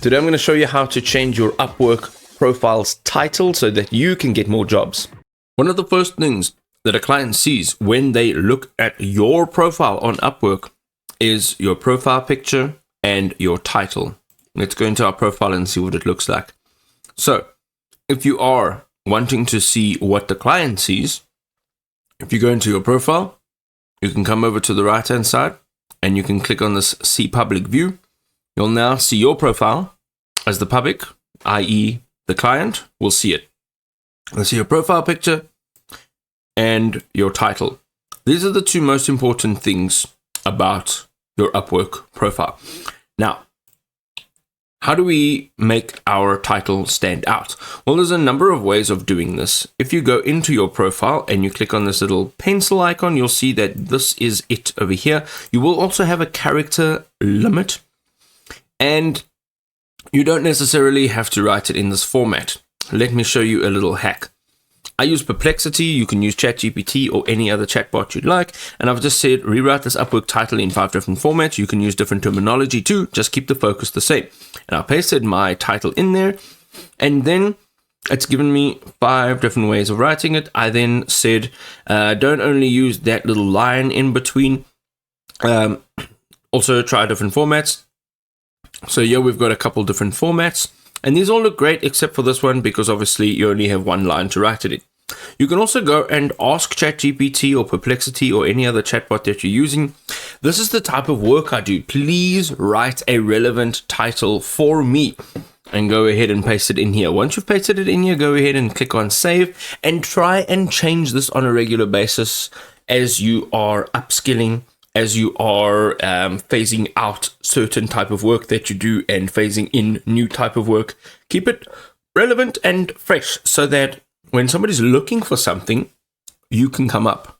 Today I'm going to show you how to change your Upwork profile's title so that you can get more jobs. One of the first things that a client sees when they look at your profile on Upwork is your profile picture and your title. Let's go into our profile and see what it looks like. So if you are wanting to see what the client sees, if you go into your profile, you can come over to the right hand side and you can click on this see public view. You'll now see your profile as the public, i.e. the client will see it. They'll see your profile picture and your title. These are the two most important things about your Upwork profile. Now, how do we make our title stand out? Well, there's a number of ways of doing this. If you go into your profile and you click on this little pencil icon, you'll see that this is it over here. You will also have a character limit, and you don't necessarily have to write it in this format. Let me show you a little hack. I use Perplexity. You can use ChatGPT or any other chatbot you'd like. And I've just said, rewrite this Upwork title in 5 different formats. You can use different terminology too. Just keep the focus the same. And I pasted my title in there. And then it's given me 5 different ways of writing it. I then said, don't only use that little line in between. Also try different formats. So here we've got a couple different formats. And these all look great except for this one because obviously you only have one line to write it in. You can also go and ask ChatGPT or Perplexity or any other chatbot that you're using. This is the type of work I do. Please write a relevant title for me and go ahead and paste it in here. Once you've pasted it in here, go ahead and click on save and try and change this on a regular basis as you are upskilling, as you are phasing out certain type of work that you do and phasing in new type of work. Keep it relevant and fresh so that when somebody's looking for something, you can come up.